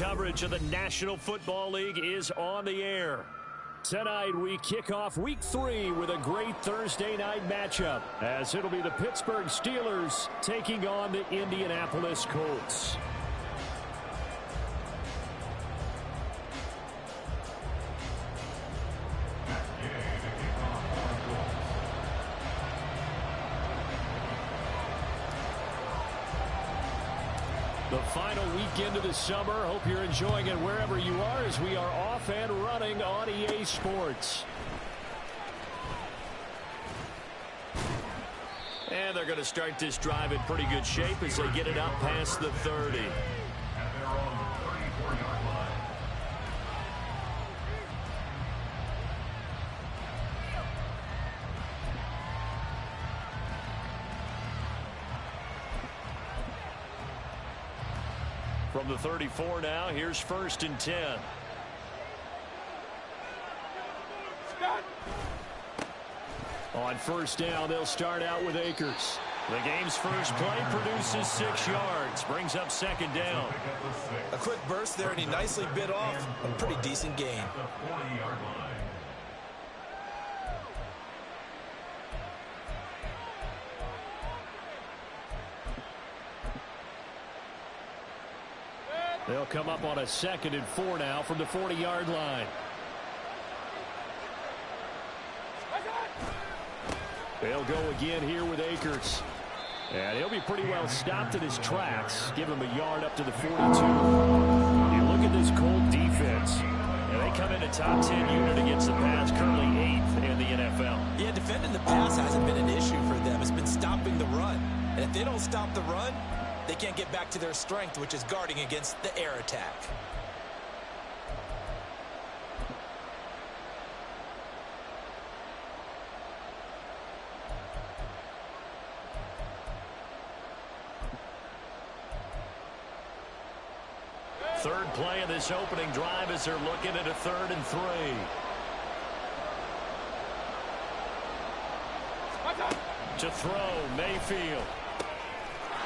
coverage of the National Football League is on the air. Tonight we kick off Week 3 with a great Thursday night matchup, as it'll be the Pittsburgh Steelers taking on the Indianapolis Colts. The final weekend of the summer. Hope you're enjoying it wherever you are, as we are off and running on EA Sports. And they're going to start this drive in pretty good shape as they get it up past the 30. From the 34 now, here's 1st and 10. On 1st down, they'll start out with Akers. The game's first play produces 6 yards, brings up 2nd down. A quick burst there, and he nicely bit off a pretty decent gain. They'll come up on a 2nd and 4 now from the 40-yard line. They'll go again here with Akers. And he'll be pretty well stopped in his tracks. Give him a yard up to the 42. You look at this Colt defense. And they come in a top 10 unit against the pass, currently 8th in the NFL. Yeah, defending the pass hasn't been an issue for them. It's been stopping the run. And if they don't stop the run, they can't get back to their strength, which is guarding against the air attack. Third play of this opening drive as they're looking at a 3rd and 3. To throw, Mayfield.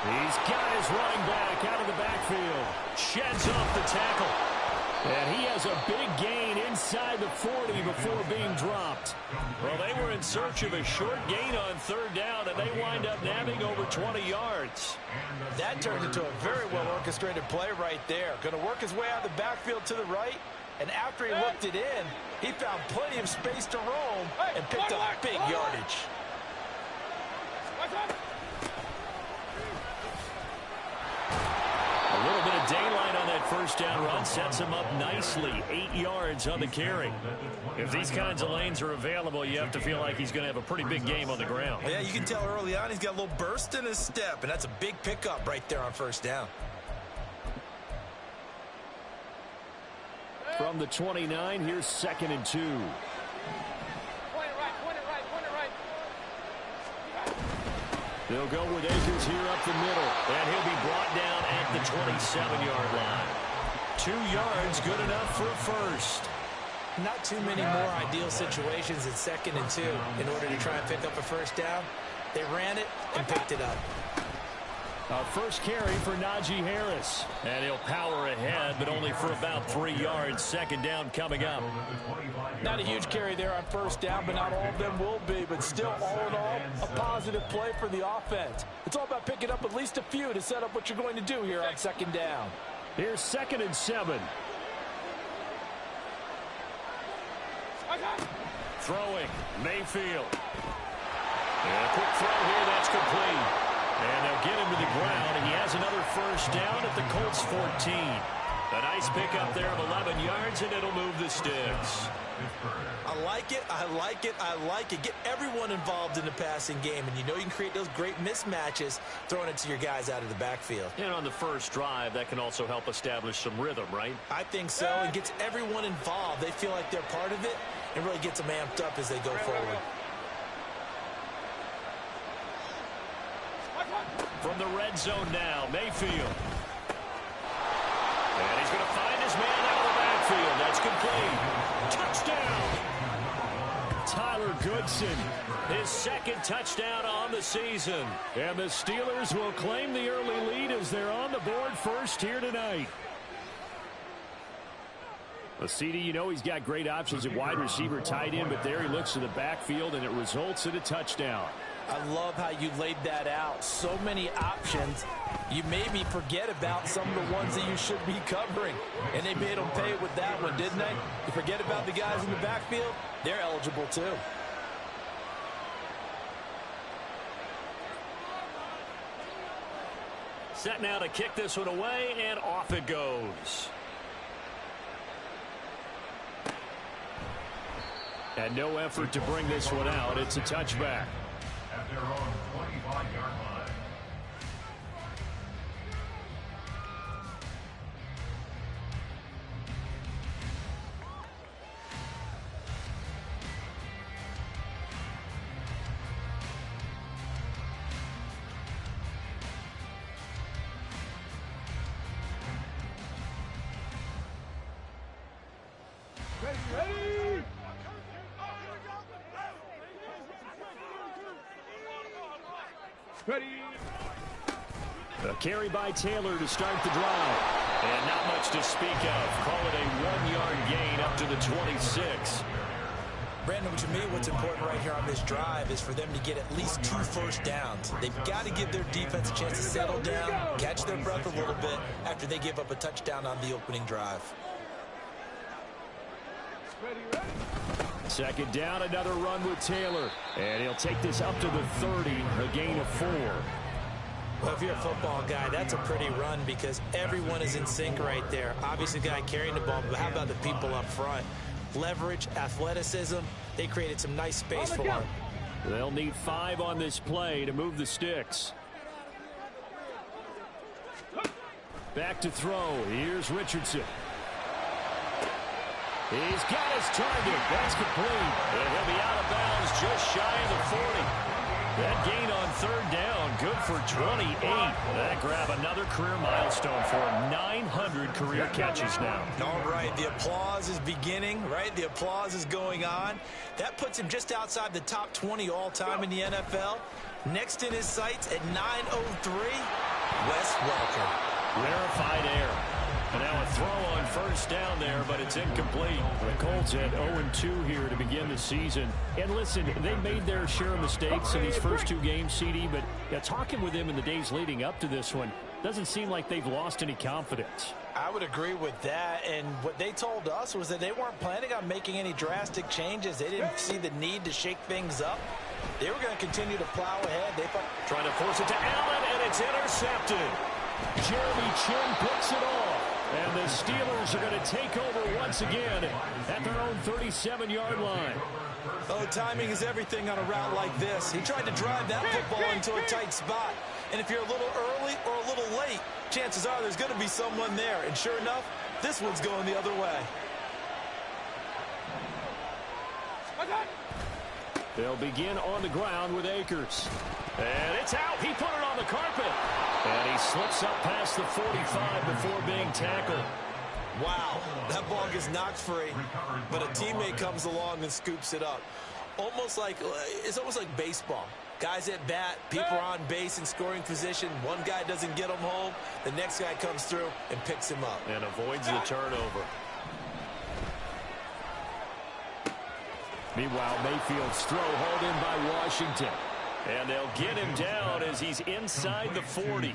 He's got his running back out of the backfield. Sheds off the tackle. And he has a big gain inside the 40 before being dropped. Well, they were in search of a short gain on 3rd down, and they wind up nabbing over 20 yards. That turned into a very well-orchestrated play right there. Going to work his way out of the backfield to the right, and after he looked it in, he found plenty of space to roam and picked up big yardage. A little bit of daylight on that 1st down run sets him up nicely. 8 yards on the carry. If these kinds of lanes are available, you have to feel like he's going to have a pretty big game on the ground. Yeah, you can tell early on he's got a little burst in his step, and that's a big pickup right there on 1st down. From the 29, here's 2nd and 2. They'll go with Akers here up the middle, and he'll be brought down at the 27-yard line. 2 yards, good enough for a 1st. Not too many more ideal situations at 2nd and 2 in order to try and pick up a 1st down. They ran it and picked it up. First carry for Najee Harris. And he'll power ahead, but only for about 3 yards. 2nd down coming up. Not a huge carry there on 1st down, but not all of them will be. But still, all in all, a positive play for the offense. It's all about picking up at least a few to set up what you're going to do here on 2nd down. Here's 2nd and 7. Throwing, Mayfield. And a quick throw here, that's complete. And they'll get him to the ground, and he has another 1st down at the Colts 14. A nice pickup there of 11 yards, and it'll move the sticks. I like it, I like it, I like it. Get everyone involved in the passing game, and you know you can create those great mismatches throwing it to your guys out of the backfield. And on the first drive, that can also help establish some rhythm, right? I think so. It gets everyone involved. They feel like they're part of it, and really gets them amped up as they go forward. From the red zone now, Mayfield. And he's going to find his man out of the backfield. That's complete. Touchdown! Tyler Goodson, his 2nd touchdown on the season. And the Steelers will claim the early lead as they're on the board first here tonight. Well, CD, you know he's got great options at wide receiver, tight end, but there he looks to the backfield, and it results in a touchdown. I love how you laid that out. So many options. You maybe forget about some of the ones that you should be covering. And they made them pay with that one, didn't they? You forget about the guys in the backfield, they're eligible too. Set now to kick this one away, and off it goes. And no effort to bring this one out. It's a touchback. At their own 25-yard line. Ready! Ready. A carry by Taylor to start the drive. And not much to speak of. Call it a 1-yard gain up to the 26. Brandon, to me, what's important right here on this drive is for them to get at least 2 first downs. They've got to give their defense a chance to settle down, catch their breath a little bit after they give up a touchdown on the opening drive. Second down, another run with Taylor. And he'll take this up to the 30, a gain of 4. Well, if you're a football guy, that's a pretty run because everyone is in sync right there. Obviously, the guy carrying the ball, but how about the people up front? Leverage, athleticism, they created some nice space for him. They'll need 5 on this play to move the sticks. Back to throw. Here's Richardson. He's got his target. That's complete. And he'll be out of bounds just shy of the 40. That gain on third down, good for 28. That grab another career milestone for him. 900 career catches now. All right, the applause is beginning, right? The applause is going on. That puts him just outside the top 20 all-time in the NFL. Next in his sights at 903, Wes Welker. Rarefied air. And now a throw on first down there, but it's incomplete. The Colts at 0-2 here to begin the season. And listen, they made their share of mistakes in these first 2 games, CD, but talking with them in the days leading up to this one, doesn't seem like they've lost any confidence. I would agree with that, and what they told us was that they weren't planning on making any drastic changes. They didn't see the need to shake things up. They were going to continue to plow ahead. They trying to force it to Allen, and it's intercepted. Jeremy Chin picks it off. And the Steelers are going to take over once again at their own 37-yard line. Oh, timing is everything on a route like this. He tried to drive that football into a tight spot. And if you're a little early or a little late, chances are there's going to be someone there. And sure enough, this one's going the other way. They'll begin on the ground with Akers. And it's out. He put it on the carpet. And he slips up past the 45 before being tackled. Wow, that ball gets knocked free, but a teammate comes along and scoops it up. It's almost like baseball. Guys at bat, people are on base in scoring position. One guy doesn't get him home. The next guy comes through and picks him up. And avoids the turnover. Meanwhile, Mayfield's throw hauled in by Washington. And they'll get him down as he's inside the 40.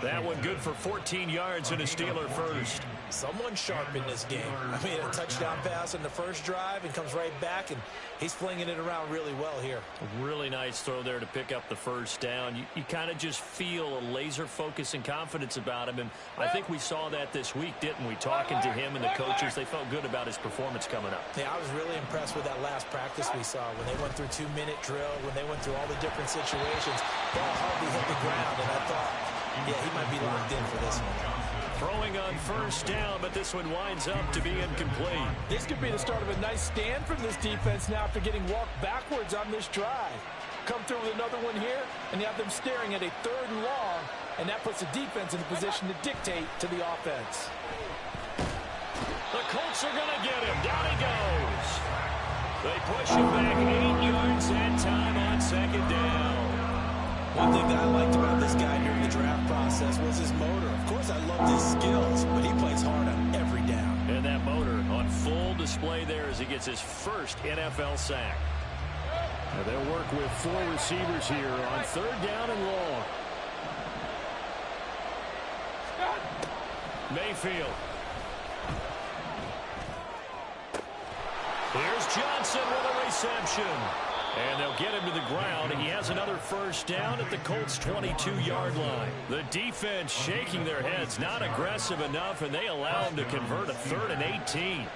That one good for 14 yards and a Steeler first. Someone sharp in this game. I mean, a touchdown pass in the first drive and comes right back, and he's flinging it around really well here. A really nice throw there to pick up the first down. You kind of just feel a laser focus and confidence about him, and I think we saw that this week, didn't we? Talking to him and the coaches, they felt good about his performance coming up. Yeah, I was really impressed with that last practice we saw when they went through 2-minute drill, when they went through all the different situations. Ball hardly hit the ground, and I thought, yeah, he might be locked in for this one. Throwing on first down, but this one winds up to be incomplete. This could be the start of a nice stand from this defense now after getting walked backwards on this drive. Come through with another one here, and you have them staring at a 3rd and long, and that puts the defense in a position to dictate to the offense. The Colts are going to get him. Down he goes. They push him back 8 yards that time on 2nd down. One thing that I liked about this guy during the draft process was his motor. Of course, I loved his skills, but he plays hard on every down. And that motor on display there as he gets his first NFL sack. Now they'll work with 4 receivers here on 3rd down and long. Mayfield. Here's Johnson with a reception. And they'll get him to the ground. He has another first down at the Colts' 22-yard line. The defense shaking their heads, not aggressive enough, and they allow him to convert a 3rd and 18.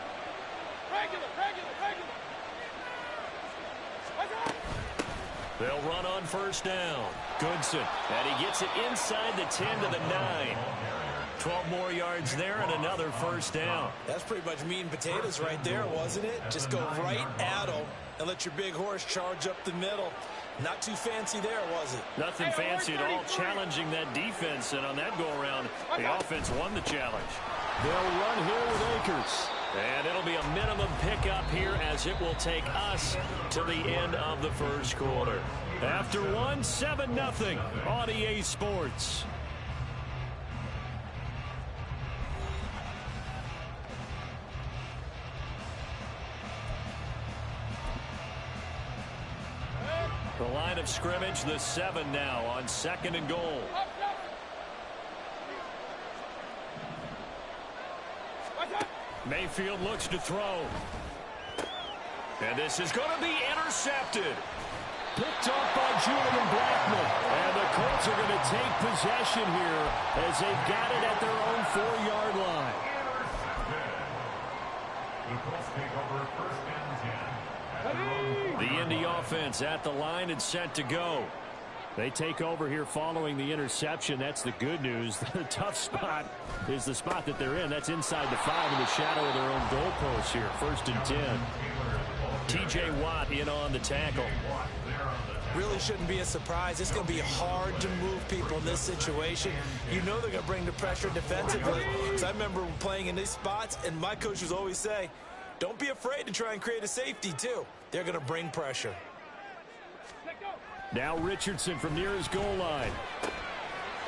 They'll run on first down. Goodson, and he gets it inside the 10 to the 9. 12 more yards there and another first down. That's pretty much meat and potatoes right there, wasn't it? Just go right at them and let your big horse charge up the middle. Not too fancy there, was it? Nothing fancy at all, challenging that defense, and on that go-around, the offense won the challenge. They'll run here with Akers. And it'll be a minimum pickup here as it will take us to the end of the first quarter. After one, 7-0 on EA Sports. The line of scrimmage, the 7 now on 2nd and goal. Mayfield looks to throw. And this is going to be intercepted. Picked off by Julian Blackmon. And the Colts are going to take possession here as they've got it at their own 4-yard line. The Colts take over 1st and 10. The Indy offense at the line and set to go. They take over here following the interception. That's the good news. The tough spot is the spot that they're in. That's inside the 5 in the shadow of their own goalpost here. 1st and 10. T.J. Watt in on the tackle. Really shouldn't be a surprise. It's going to be hard to move people in this situation. You know they're going to bring the pressure defensively. Because I remember playing in these spots, and my coaches always say, don't be afraid to try and create a safety, too. They're going to bring pressure. Now Richardson from near his goal line.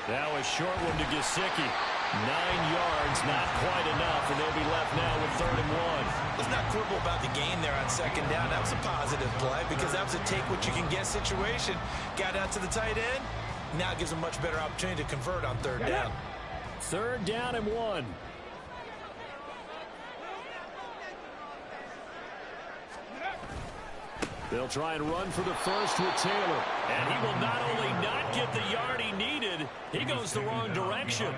Now a short one to Gesicki. 9 yards, not quite enough, and they'll be left now with 3rd and 1. Let's not quibble about the gain there on 2nd down. That was a positive play because that was a take-what-you-can-get situation. Got out to the tight end. Now it gives them a much better opportunity to convert on 3rd down. 3rd down and 1. They'll try and run for the first with Taylor. And he will not only not get the yard he needed, he goes the wrong direction.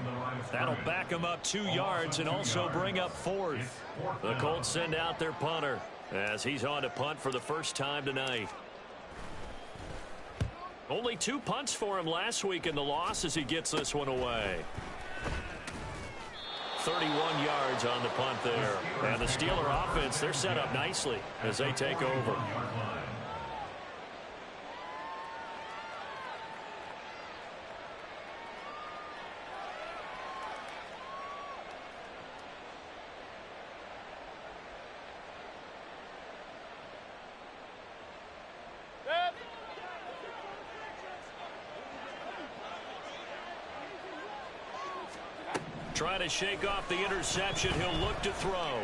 That'll back him up 2 yards and also bring up 4th. The Colts send out their punter as he's on to punt for the first time tonight. Only 2 punts for him last week in the loss as he gets this one away. 31 yards on the punt there. And the Steeler offense, they're set up nicely as they take over. Trying to shake off the interception. He'll look to throw.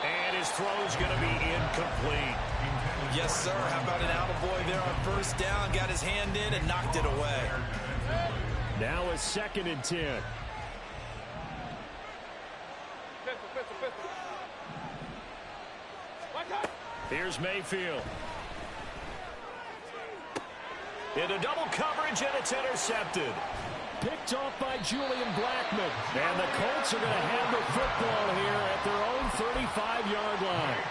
And his throw's going to be incomplete. Yes, sir. How about an attaboy there on 1st down? Got his hand in and knocked it away. Now a 2nd and 10. Here's Mayfield. Into double coverage, and it's intercepted. Picked off by Julian Blackmon. And the Colts are going to have the football here at their own 35-yard line.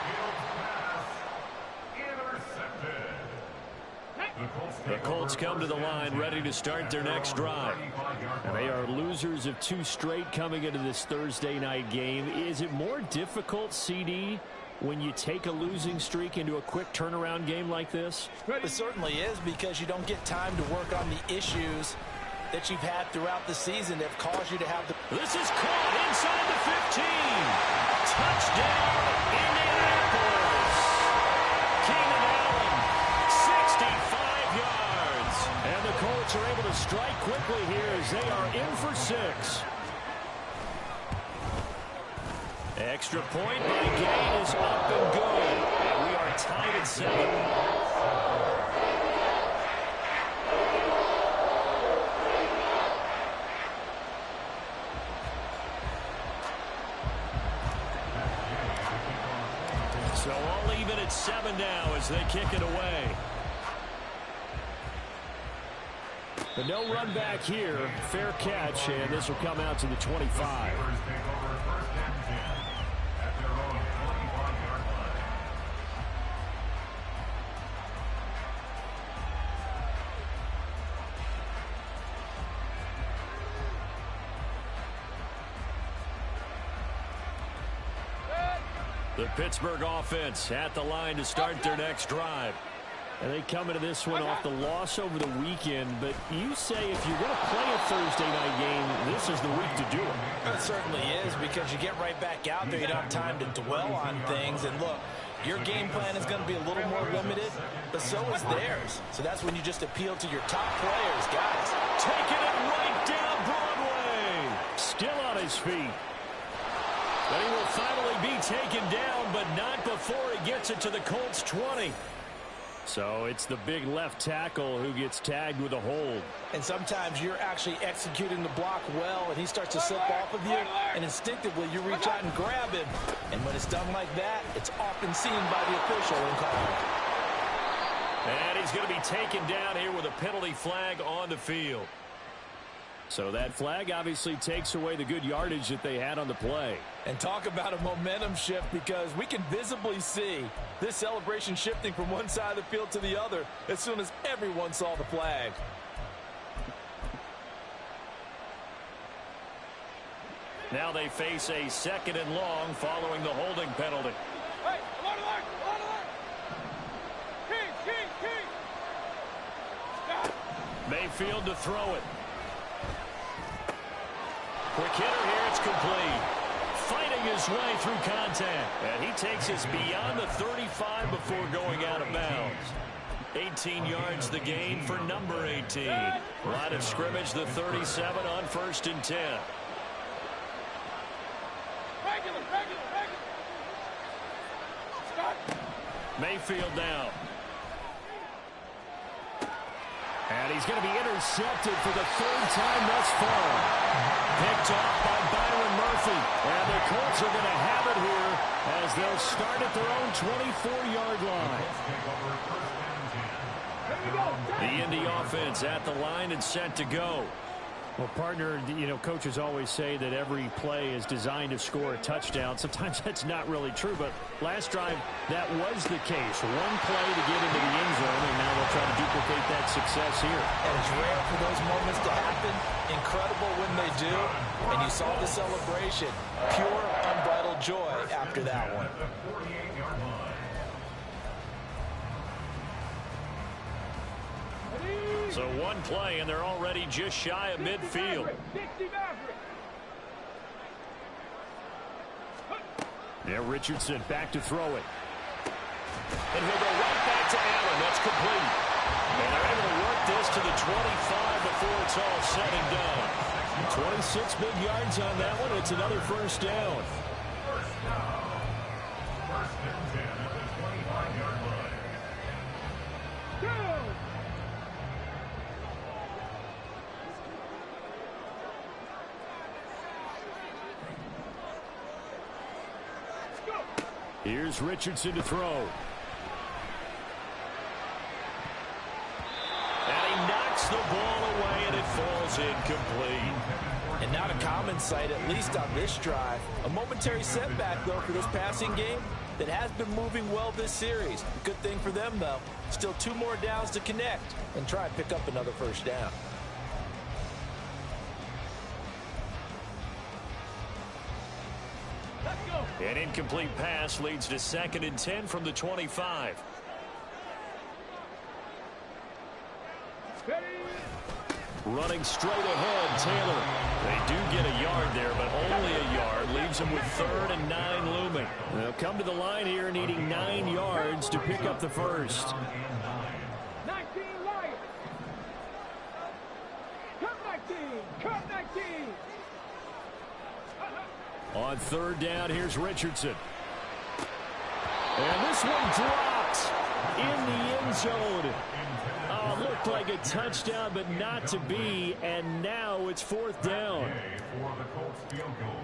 The Colts come to the line ready to start their next drive. And they are losers of 2 straight coming into this Thursday night game. Is it more difficult, CD, when you take a losing streak into a quick turnaround game like this? It certainly is, because you don't get time to work on the issues that you've had throughout the season that have caused you to have the... This is caught inside the 15. Touchdown, Indianapolis. Keenan Allen, 65 yards. And the Colts are able to strike quickly here as they are in for 6. Extra point by Gain is up and good. And we are tied at 7. So all even at 7 now as they kick it away. But no run back here. Fair catch, and this will come out to the 25. The Pittsburgh offense at the line to start their next drive. And they come into this one off the loss over the weekend, but you say if you're going to play a Thursday night game, this is the week to do it. It certainly is, because you get right back out there. You don't have time to dwell on things. And look, your game plan is going to be a little more limited, but so is theirs. So that's when you just appeal to your top players, guys. Taking it right down Broadway. Still on his feet. But he will finally be taken down, but not before he gets it to the Colts 20. So it's the big left tackle who gets tagged with a hold. And sometimes you're actually executing the block well, and he starts to slip off of you, and instinctively you reach out and grab him. And when it's done like that, it's often seen by the official and called. And he's going to be taken down here with a penalty flag on the field. So that flag obviously takes away the good yardage that they had on the play. And talk about a momentum shift, because we can visibly see this celebration shifting from one side of the field to the other as soon as everyone saw the flag. Now they face a 2nd and long following the holding penalty. Hey, along the line, along the line. King. Stop. Mayfield to throw it. Quick hitter here, it's complete. Fighting his way through contact. And he takes us beyond the 35 before going out of bounds. 18 yards the gain for number 18. Line of scrimmage, the 37 on 1st and 10. Regular. Stop. Mayfield down. And he's going to be intercepted for the 3rd time thus far. Picked off by Byron Murphy. And the Colts are going to have it here as they'll start at their own 24-yard line. The Indy offense at the line and set to go. Well, partner, you know, coaches always say that every play is designed to score a touchdown. Sometimes that's not really true, but last drive, that was the case. One play to get into the end zone, and now they'll try to duplicate that success here. And it's rare for those moments to happen. Incredible when they do. And you saw the celebration. Pure, unbridled joy after that one. So one play, and they're already just shy of midfield. Yeah, Richardson back to throw it. And he'll go right back to Allen. That's complete. And they're able to work this to the 25 before it's all said and done. 26 big yards on that one. It's another 1st down. Here's Richardson to throw. And he knocks the ball away, and it falls incomplete. And not a common sight, at least on this drive. A momentary setback, though, for this passing game that has been moving well this series. Good thing for them, though. Still 2 more downs to connect and try and pick up another 1st down. An incomplete pass leads to 2nd and 10 from the 25. Running straight ahead, Taylor. They do get a yard there, but only a yard. Leaves them with 3rd and 9 looming. They'll come to the line here needing 9 yards to pick up the 1st. 19 Lions. Come 19. On third down, here's Richardson. And this one dropped in the end zone. Oh, looked like a touchdown, but not to be. And now it's fourth down. For the Colts field goal.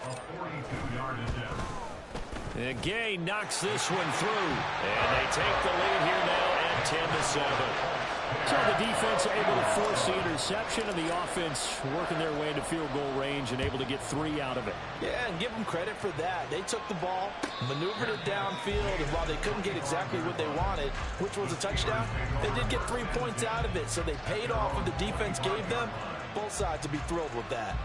A 42-yard attempt. And Gay knocks this one through. And they take the lead here now at 10-7. So the defense able to force the interception, and the offense working their way into field goal range and able to get 3 out of it. Yeah, and give them credit for that. They took the ball, maneuvered it downfield, and while they couldn't get exactly what they wanted, which was a touchdown, they did get 3 points out of it. So they paid off what the defense gave them. Both sides would be thrilled with that.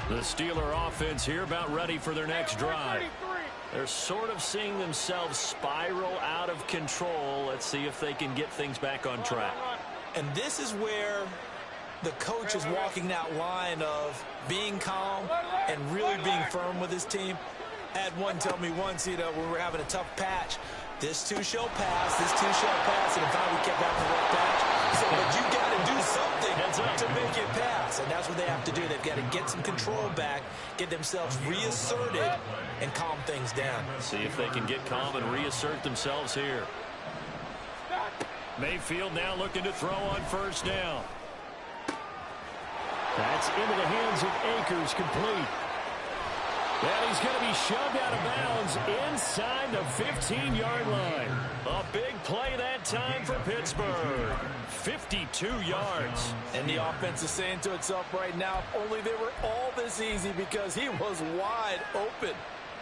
The Steeler offense here about ready for their next drive. They're sort of seeing themselves spiral out of control. Let's see if they can get things back on track. And this is where the coach is walking that line of being calm and really being firm with his team. I had one tell me once, when we were having a tough patch, this too shall pass, this too shall pass, and finally we kept having a rough patch. So, but you got to do something to make it pass, and that's what they have to do. They've got to get some control back, get themselves reasserted, and calm things down. See if they can get calm and reassert themselves here. Mayfield now looking to throw on first down. That's into the hands of Akers, complete. And he's going to be shoved out of bounds inside the 15-yard line. A big play that time for Pittsburgh. 52 yards. And the offense is saying to itself right now, if only they were all this easy, because he was wide open.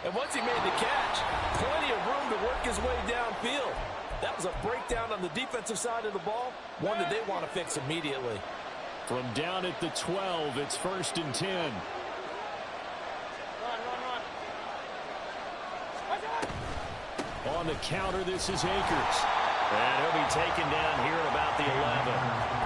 And once he made the catch, plenty of room to work his way downfield. That was a breakdown on the defensive side of the ball, one that they want to fix immediately. From down at the 12, it's 1st and 10. On the counter, this is Akers. And he'll be taken down here at about the 11.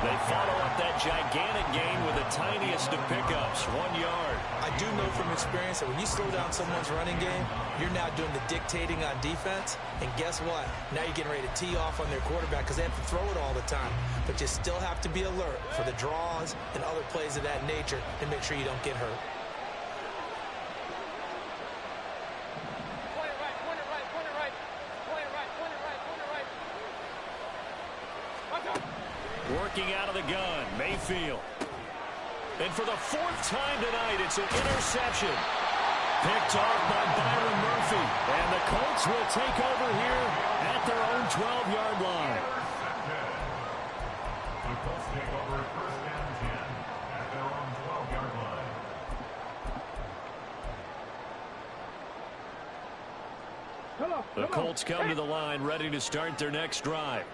They follow up that gigantic gain with the tiniest of pickups, 1 yard. I do know from experience that when you slow down someone's running game, you're now doing the dictating on defense. And guess what? Now you're getting ready to tee off on their quarterback because they have to throw it all the time. But you still have to be alert for the draws and other plays of that nature to make sure you don't get hurt. Working out of the gun, Mayfield. And for the 4th time tonight, it's an interception. Picked off by Byron Murphy. And the Colts will take over here at their own 12-yard line. The Colts take over at 1st and 10 at their own 12-yard line. The Colts come to the line ready to start their next drive.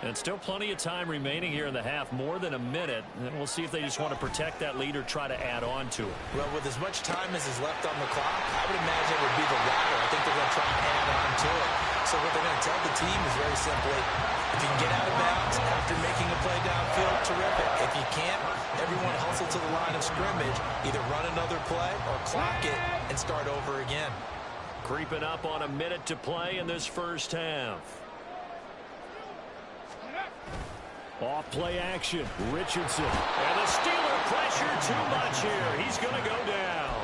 And still plenty of time remaining here in the half, more than a minute. And we'll see if they just want to protect that lead or try to add on to it. Well, with as much time as is left on the clock, I would imagine it would be the latter. I think they're going to try and add on to it. So what they're going to tell the team is very simply, if you can get out of bounds after making a play downfield, terrific. If you can't, everyone hustle to the line of scrimmage, either run another play or clock it and start over again. Creeping up on a minute to play in this first half. Off play action, Richardson. And the Steeler pressure too much here. He's going to go down.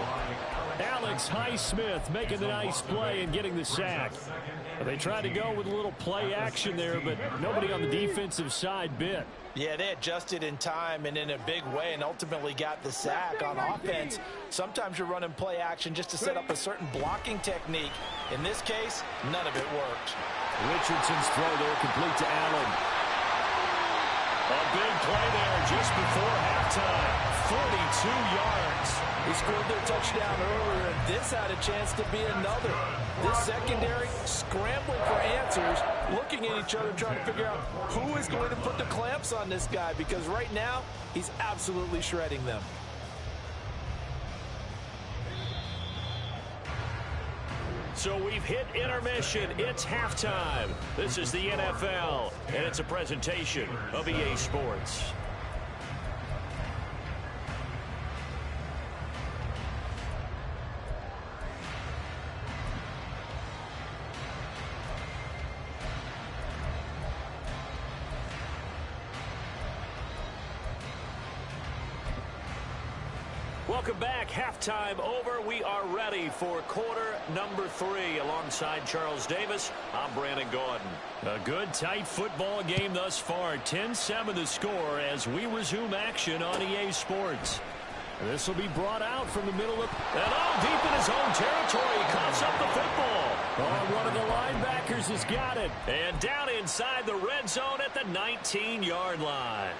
Alex Highsmith making the nice play and getting the sack. They tried to go with a little play action there, but nobody on the defensive side bit. Yeah, they adjusted in time and in a big way and ultimately got the sack. On offense, sometimes you're running play action just to set up a certain blocking technique. In this case, none of it worked. Richardson's throw there complete to Allen. A big play there just before halftime. 42 yards. He scored their touchdown earlier, and this had a chance to be another. This secondary scrambling for answers, looking at each other, trying to figure out who is going to put the clamps on this guy, because right now, he's absolutely shredding them. So we've hit intermission. It's halftime. This is the NFL, and it's a presentation of EA Sports. Welcome back. Halftime over. We are ready for quarter number 3. Alongside Charles Davis, I'm Brandon Gordon. A good, tight football game thus far. 10-7 the score as we resume action on EA Sports. This will be brought out from the middle of... And deep in his own territory. He coughs up the football. One of the linebackers has got it. And down inside the red zone at the 19-yard line.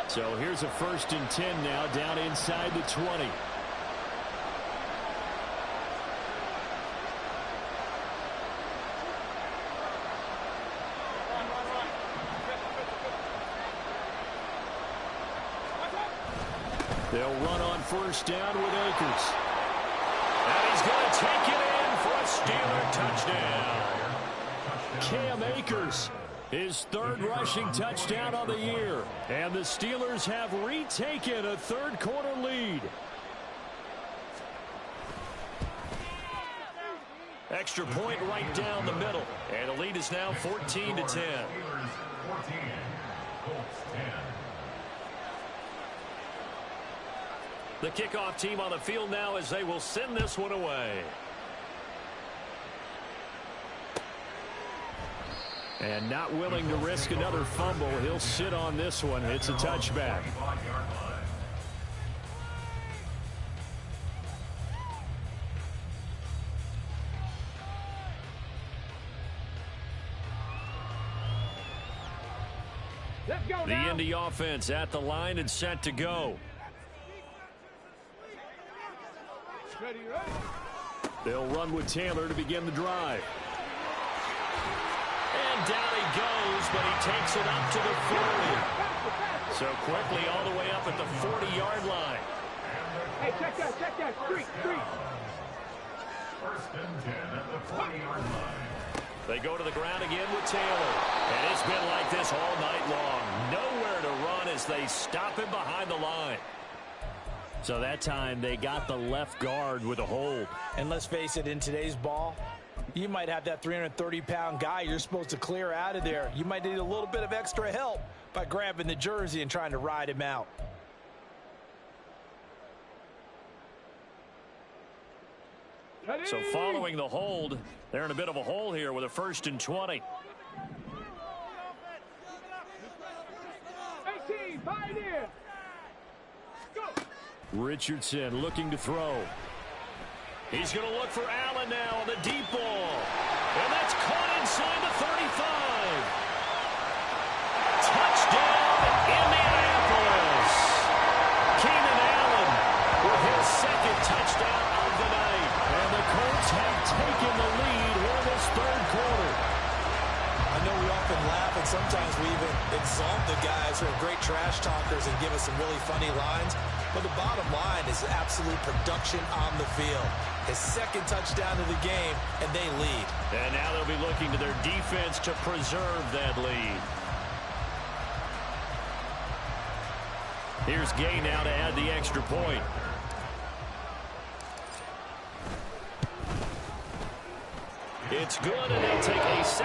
So here's a 1st and 10 now, down inside the 20. They'll run on 1st down with Akers. And he's going to take it in for a Steeler touchdown. Cam Akers, his 3rd rushing touchdown on the year. And the Steelers have retaken a 3rd quarter lead. Extra point right down the middle. And the lead is now 14-10. Steelers 14, Colts 10. The kickoff team on the field now as they will send this one away. And not willing to risk another fumble. He'll sit on this one. It's a touchback. Let's go The now. Indy offense at the line and set to go. Ready, ready. They'll run with Taylor to begin the drive. And down he goes, but he takes it up to the 40. So quickly all the way up at the 40-yard line. Hey, check that. Street. 1st and 10 at the 40-yard line. They go to the ground again with Taylor. And it's been like this all night long. Nowhere to run as they stop him behind the line. So that time they got the left guard with a hold. And let's face it, in today's ball, you might have that 330-pound guy you're supposed to clear out of there. You might need a little bit of extra help by grabbing the jersey and trying to ride him out. Ready. So following the hold, they're in a bit of a hole here with a 1st and 20. 18, pioneer. Go. Richardson looking to throw. He's going to look for Allen now on the deep ball. And that's caught inside the 35. Touchdown, Indianapolis. Keenan Allen with his 2nd touchdown of the night. And the Colts have taken the lead here in this 3rd quarter. I know we often laugh, and sometimes we even exalt the guys who are great trash talkers and give us some really funny lines. But the bottom line is absolute production on the field. His 2nd touchdown of the game, and they lead. And now they'll be looking to their defense to preserve that lead. Here's Gay now to add the extra point. It's good, and they'll take a 17-14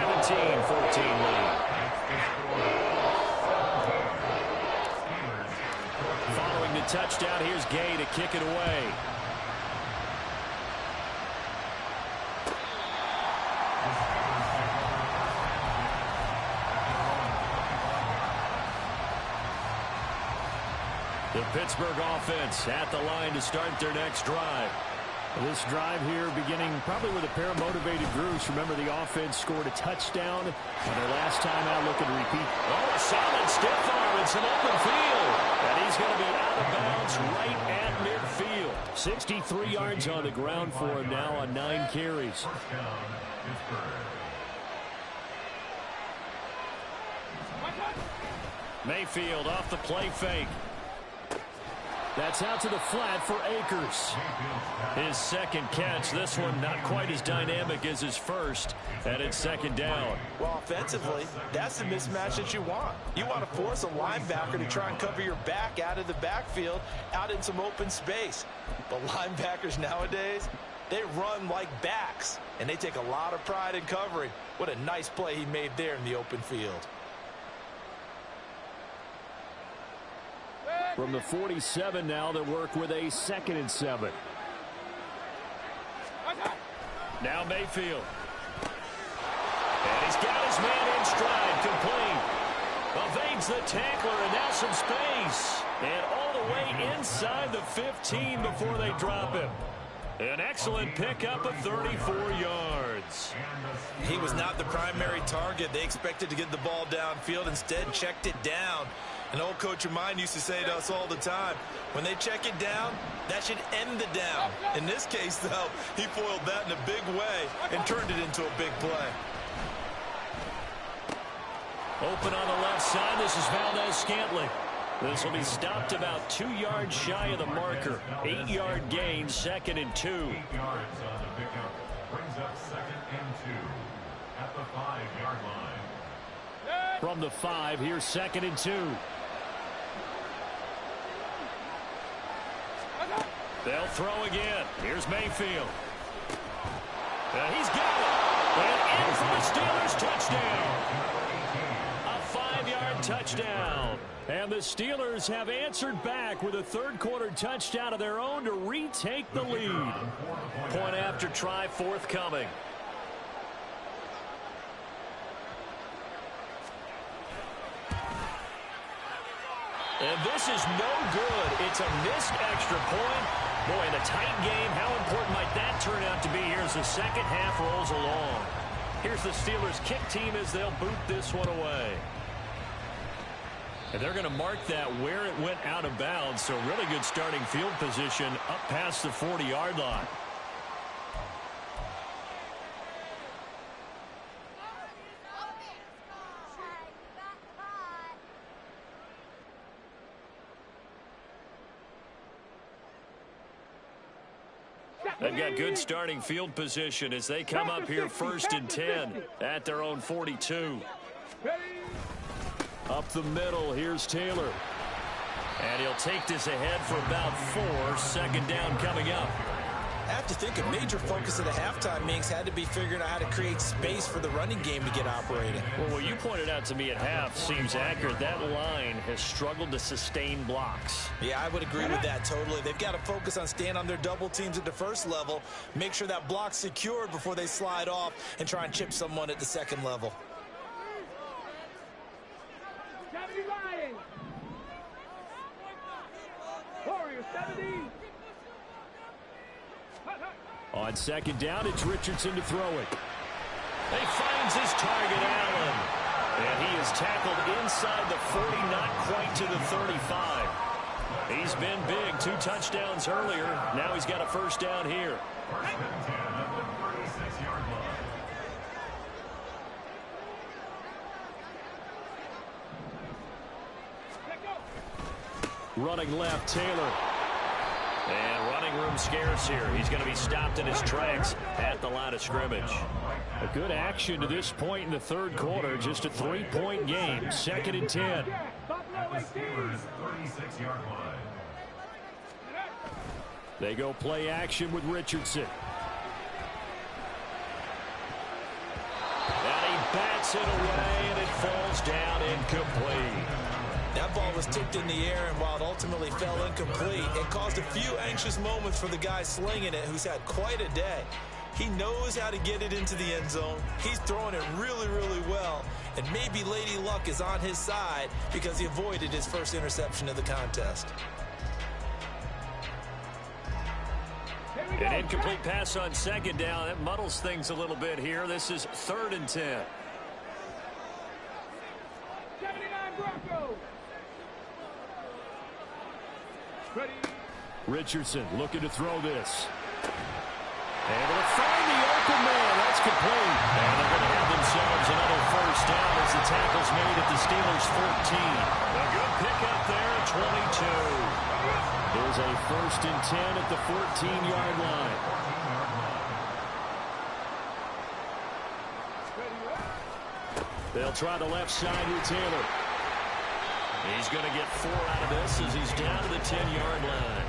lead. Following the touchdown, here's Gay to kick it away. The Pittsburgh offense at the line to start their next drive. This drive here beginning probably with a pair of motivated groups. Remember, the offense scored a touchdown on their last time out. Looking to repeat. Oh, a solid stiff arm and some open field. And he's going to be out of bounds right at midfield. 63 yards on the ground for him now on 9 carries. 1st down, Pittsburgh. Mayfield off the play fake. That's out to the flat for Akers. His 2nd catch. This one not quite as dynamic as his 1st, and it's 2nd down. Well, offensively, that's the mismatch that you want. You want to force a linebacker to try and cover your back out of the backfield, out in some open space. But linebackers nowadays, they run like backs, and they take a lot of pride in covering. What a nice play he made there in the open field. Hey. From the 47 now, they work with a 2nd and 7. Now Mayfield. And he's got his man in stride, complete. Evades the tackler, and now some space. And all the way inside the 15 before they drop him. An excellent pickup of 34 yards. He was not the primary target. They expected to get the ball downfield. Instead, checked it down. An old coach of mine used to say to us all the time, when they check it down, that should end the down. In this case, though, he foiled that in a big way and turned it into a big play. Open on the left side. This is Valdez-Scantling. This will be stopped about 2 yards shy of the marker. 8-yard gain, 2nd and 2. 8 yards on the pickup. Brings up 2nd and 2 at the 5-yard line. From the 5, here's 2nd and 2. They'll throw again. Here's Mayfield. And he's got it. And in for the Steelers touchdown. A 5-yard touchdown. And the Steelers have answered back with a third-quarter touchdown of their own to retake the lead. Point after try forthcoming. And this is no good. It's a missed extra point. Boy, in a tight game, how important might that turn out to be here as the second half rolls along? Here's the Steelers kick team as they'll boot this one away. And they're going to mark that where it went out of bounds, so really good starting field position up past the 40-yard line. They've got good starting field position as they come up here 1st and 10 at their own 42. Up the middle, here's Taylor. And he'll take this ahead for about 4. 2nd down coming up. I have to think a major focus of the halftime Minks had to be figuring out how to create space for the running game to get operating. Well, what you pointed out to me at half seems accurate. That line has struggled to sustain blocks. Yeah, I would agree with that totally. They've got to focus on staying on their double teams at the first level, make sure that block's secured before they slide off and try and chip someone at the second level. Warriors 70. On 2nd down, it's Richardson to throw it. He finds his target, Allen. And he is tackled inside the 40, not quite to the 35. He's been big. 2 touchdowns earlier. Now he's got a 1st down here. 1st and 10 at the 36-yard line. Running left, Taylor. And running room scarce here. He's going to be stopped in his tracks at the line of scrimmage. A good action to this point in the third quarter. Just a 3-point game. 2nd and 10. At the Steelers' 36-yard line. They go play action with Richardson. And he bats it away, and it falls down incomplete. That ball was tipped in the air, and while it ultimately fell incomplete, it caused a few anxious moments for the guy slinging it, who's had quite a day. He knows how to get it into the end zone. He's throwing it really, really well. And maybe Lady Luck is on his side because he avoided his first interception of the contest. An incomplete pass on 2nd down. That muddles things a little bit here. This is 3rd and 10. 79 Broncos. Ready. Richardson looking to throw this. Able to find the open man. That's complete. And they're going to have themselves another 1st down as the tackle's made at the Steelers' 14. A good pickup there at 22. There's a 1st and 10 at the 14-yard line. They'll try the left side with Taylor. He's going to get 4 out of this as he's down to the 10-yard line.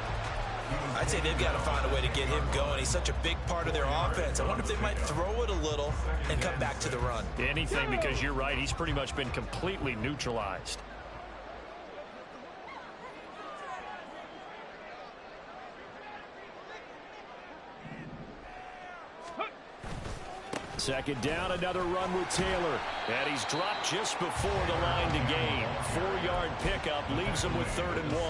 I'd say they've got to find a way to get him going. He's such a big part of their offense. I wonder if they might throw it a little and come back to the run. Anything, because you're right. He's pretty much been completely neutralized. Second down, another run with Taylor. And he's dropped just before the line to gain. 4-yard pickup leaves him with 3rd and 1.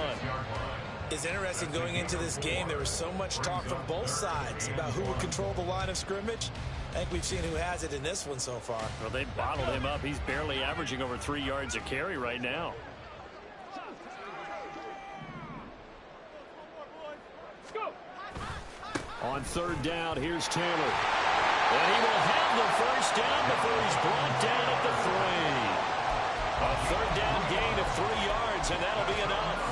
It's interesting going into this game. There was so much talk from both sides about who would control the line of scrimmage. I think we've seen who has it in this one so far. Well, they bottled him up. He's barely averaging over 3 yards a carry right now. On 3rd down, here's Taylor. And he will have the first down before he's brought down at the 3. A 3rd down gain of 3 yards, and that'll be enough.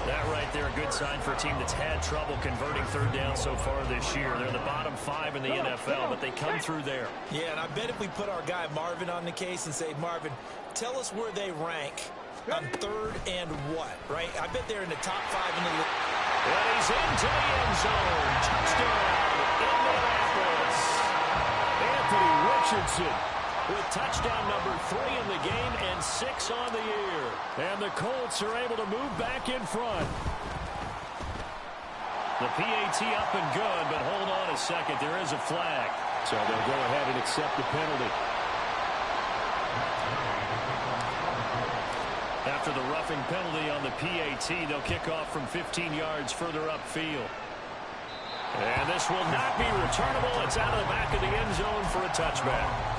That right there, a good sign for a team that's had trouble converting 3rd down so far this year. They're the bottom 5 in the NFL, but they come through there. Yeah, and I bet if we put our guy Marvin on the case and say, Marvin, tell us where they rank on 3rd and what, right? I bet they're in the top 5 in the league. And he's into the end zone. Touchdown, Indianapolis. Anthony Richardson with touchdown number 3 in the game and 6 on the year. And the Colts are able to move back in front. The PAT up and good, but hold on a second. There is a flag. So they'll go ahead and accept the penalty. After the roughing penalty on the PAT, they'll kick off from 15 yards further upfield. And this will not be returnable. It's out of the back of the end zone for a touchback.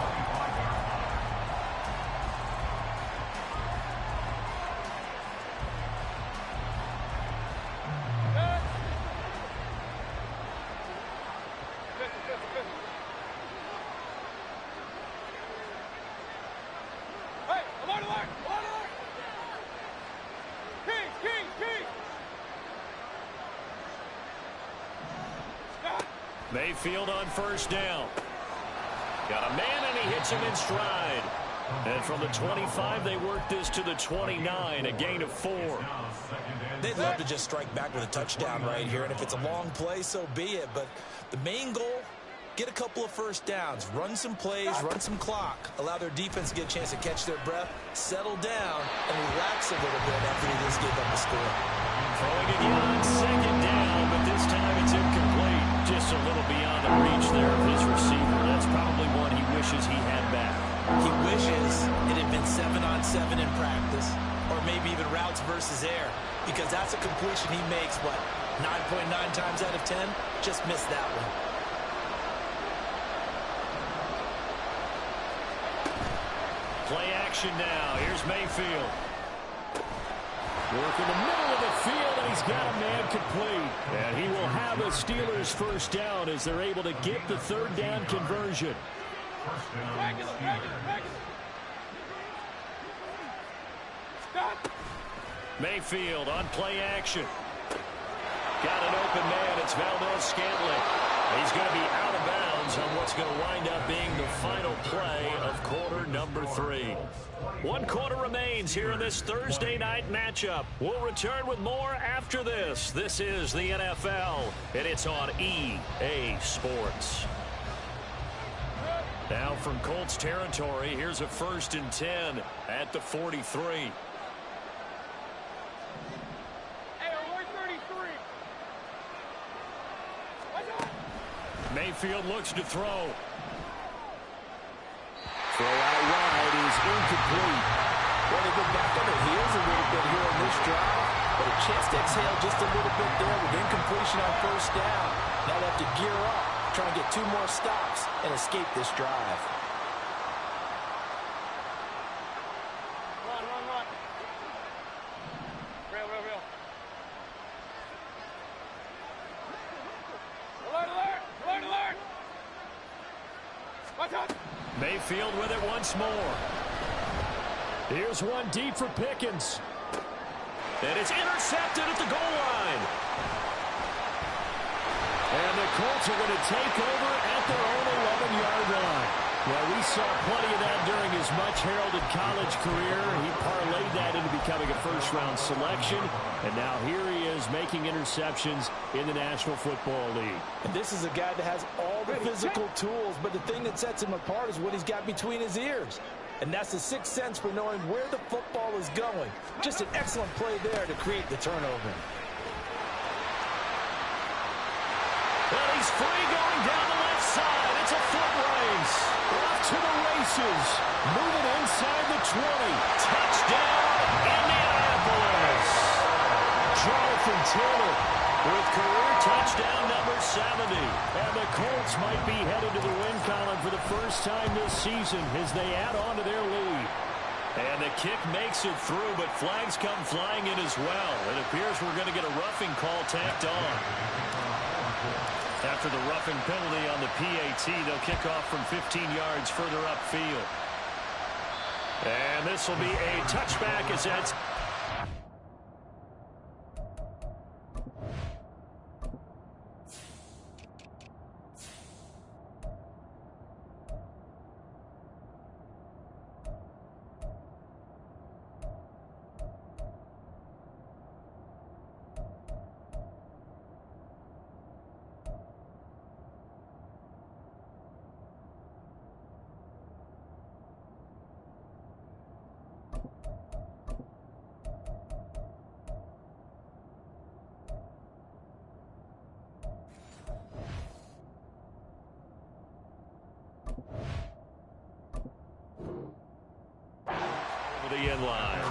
Mayfield on 1st down. Got a man, and he hits him in stride. And from the 25, they work this to the 29, a gain of 4. They'd love to just strike back with a touchdown right here, and if it's a long play, so be it. But the main goal, get a couple of first downs, run some plays, run some clock, allow their defense to get a chance to catch their breath, settle down, and relax a little bit after they just gave up a score. Throwing it on 2nd down, but this time it's incomplete. Just a little beyond the reach there of his receiver. That's probably one he wishes he had back. He wishes it had been 7-on-7 in practice, or maybe even routes versus air, because that's a completion he makes, what, 9.9 times out of 10? Just missed that one. Play action now. Here's Mayfield. Work in the middle of the field, and he's got a man complete. And he will have a Steelers first down as they're able to get the 3rd down conversion. Mayfield on play action. Got an open man. It's Valdez-Scantling. He's going to be out of bounds on what's going to wind up being the final play of quarter number 3. 1 quarter remains here in this Thursday night matchup. We'll return with more after this. This is the NFL, and it's on EA Sports. Now from Colts territory, here's a 1st and 10 at the 43. Mayfield looks to throw. Throw out wide is incomplete. Well, they've been back on their heels a little bit here on this drive, but a chance to exhale just a little bit there with incompletion on 1st down. Now they have to gear up, try and get 2 more stops and escape this drive. Run. Real. Alert! Watch out! Mayfield with it once more. Here's one deep for Pickens. And it's intercepted at the goal line. And the Colts are going to take over at their own 11-yard line. Well, we saw plenty of that during his much-heralded college career. He parlayed that into becoming a first-round selection. And now here he is making interceptions in the National Football League. And this is a guy that has all the physical tools, but the thing that sets him apart is what he's got between his ears. And that's the 6th sense for knowing where the football is going. Just an excellent play there to create the turnover. Well, he's free going down the left inside. It's a foot race. Off to the races. Moving inside the 20. Touchdown, Indianapolis. Jonathan Taylor with career touchdown number 70. And the Colts might be headed to the win column for the first time this season as they add on to their lead. And the kick makes it through, but flags come flying in as well. It appears we're going to get a roughing call tacked on. After the roughing penalty on the PAT, they'll kick off from 15 yards further upfield. And this will be a touchback as that's... the end line.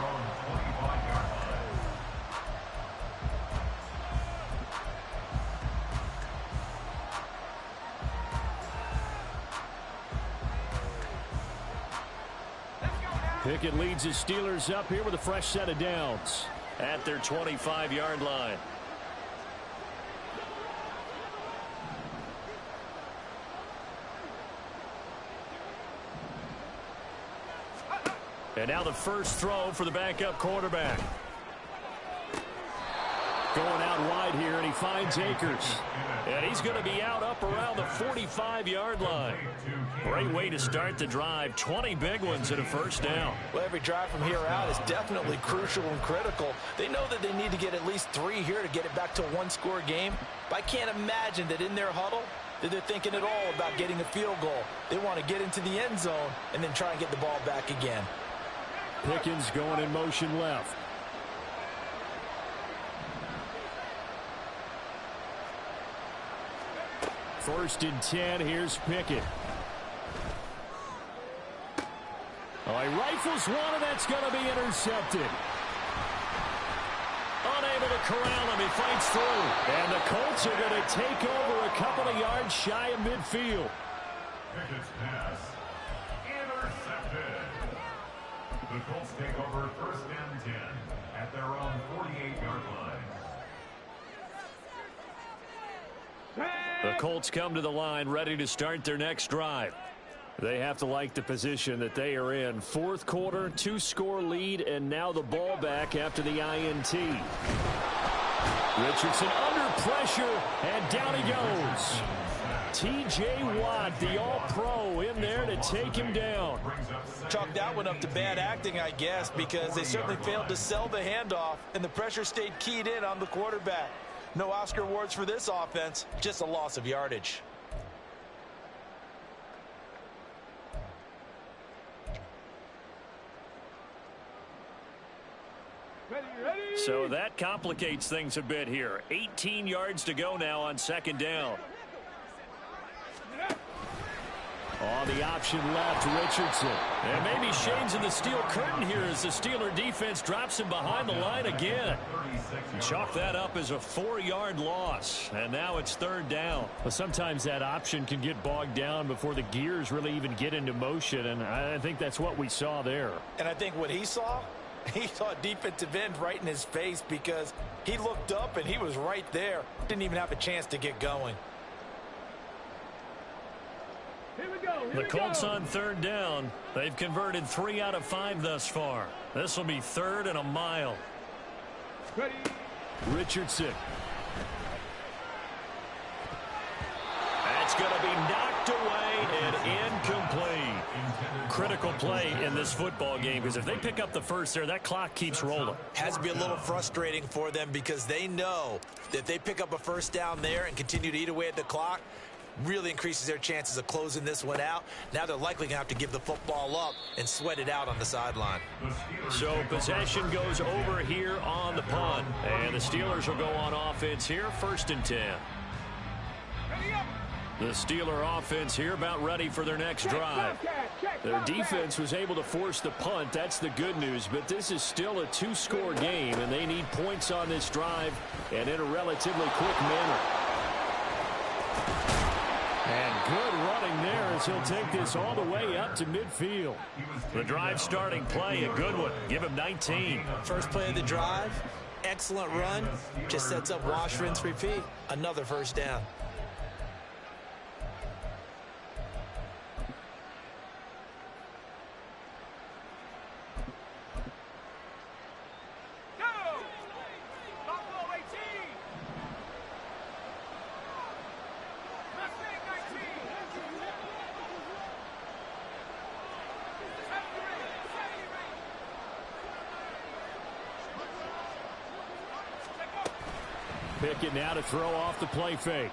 Pickett leads his Steelers up here with a fresh set of downs at their 25-yard line. And now the first throw for the backup quarterback. Going out wide here, and he finds Akers. And he's going to be out up around the 45-yard line. Great way to start the drive. 20 big ones and a first down. Well, every drive from here out is definitely crucial and critical. They know that they need to get at least 3 here to get it back to a one-score game. But I can't imagine that in their huddle that they're thinking at all about getting a field goal. They want to get into the end zone and then try and get the ball back again. Pickens going in motion left. First and 10. Here's Pickett. Oh, he rifles one, and that's going to be intercepted. Unable to corral him. He fights through. And the Colts are going to take over a couple of yards shy of midfield. Pickett's pass intercepted. The Colts take over first and 10 at their own 48-yard line. The Colts come to the line ready to start their next drive. They have to like the position that they are in. Fourth quarter, 2-score lead, and now the ball back after the INT. Richardson under pressure, and down he goes. T.J. Watt, the All-Pro, in there to take him down. Chalk that one up to bad acting, I guess, because they certainly failed to sell the handoff, and the pressure stayed keyed in on the quarterback. No Oscar awards for this offense, just a loss of yardage. So that complicates things a bit here. 18 yards to go now on second down. On the option left, Richardson. And maybe shades in the steel curtain here as the Steeler defense drops him behind the line again. Chalk that up as a 4-yard loss. And now it's third down. Well, sometimes that option can get bogged down before the gears really even get into motion, and I think that's what we saw there. And I think what he saw a defensive end right in his face because he looked up and he was right there. Didn't even have a chance to get going. The Colts on third down. They've converted 3 out of 5 thus far. This will be third and a mile. Ready. Richardson. That's going to be knocked away and incomplete. Critical play in this football game because if they pick up the first there, that clock keeps rolling. Has to be a little frustrating for them because they know that if they pick up a first down there and continue to eat away at the clock, really increases their chances of closing this one out. Now they're likely going to have to give the football up and sweat it out on the sideline. So possession goes over here on the punt. And the Steelers will go on offense here, first and 10. The Steeler offense here about ready for their next drive. Their defense was able to force the punt. That's the good news. But this is still a two-score game, and they need points on this drive and in a relatively quick manner. And good running there as he'll take this all the way up to midfield. The drive starting play, a good one. Give him 19. First play of the drive, excellent run. Just sets up wash, rinse, repeat. Another first down. Pickett now to throw off the play fake.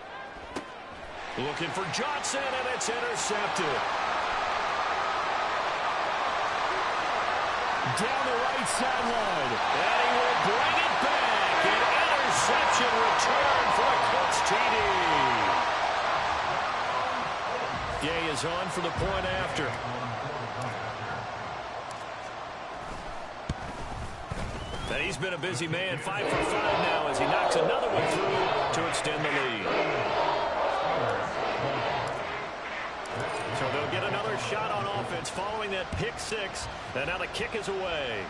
Looking for Johnson, and it's intercepted. Down the right sideline, and he will bring it back. An interception return for a Colts TD. Gay is on for the point after. And he's been a busy man, 5 for 5 now as he knocks another one through to extend the lead. So they'll get another shot on offense following that pick six, and now the kick is away.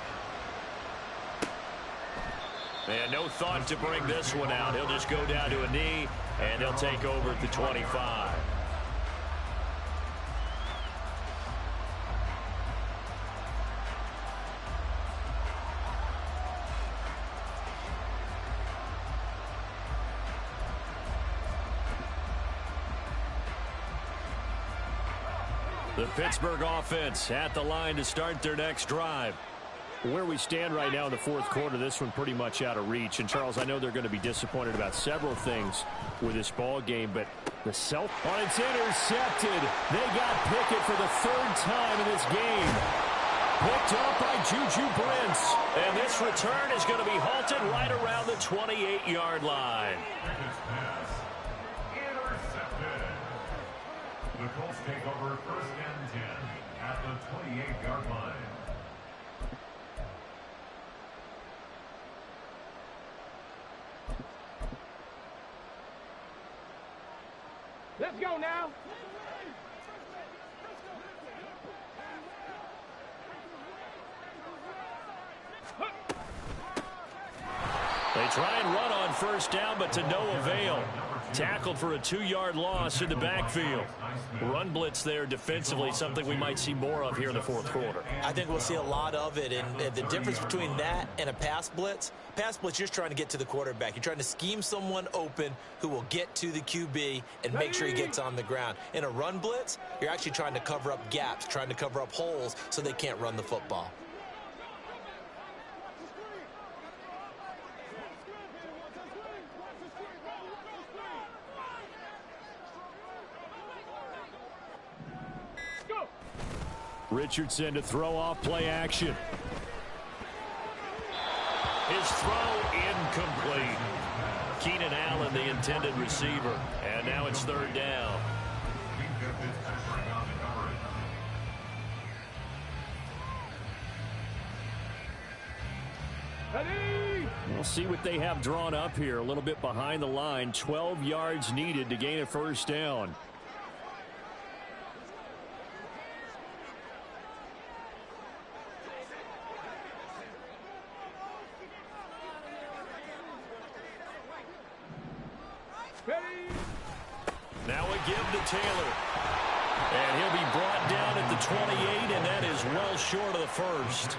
And no thought to bring this one out. He'll just go down to a knee, and he'll take over at the 25. The Pittsburgh offense at the line to start their next drive. Where we stand right now in the fourth quarter, this one pretty much out of reach. And, Charles, I know they're going to be disappointed about several things with this ball game, but the it's intercepted. They got Pickett for the third time in this game. Picked up by Juju Brents. And this return is going to be halted right around the 28-yard line. The Colts take over first and 10 at the 28-yard line. Let's go now. They try and run on first down, but to no avail. Tackled for a 2-yard loss in the backfield. Run blitz there defensively, something we might see more of here in the fourth quarter. I think we'll see a lot of it, and the difference between that and a pass blitz, you're just trying to get to the quarterback. You're trying to scheme someone open who will get to the QB and make sure he gets on the ground. In a run blitz, you're actually trying to cover up gaps, trying to cover up holes so they can't run the football. Richardson to throw off play action. His throw incomplete. Keenan Allen, the intended receiver. And now it's third down. We'll see what they have drawn up here. A little bit behind the line. 12 yards needed to gain a first down. Now a give to Taylor. And he'll be brought down at the 28, and that is well short of the first.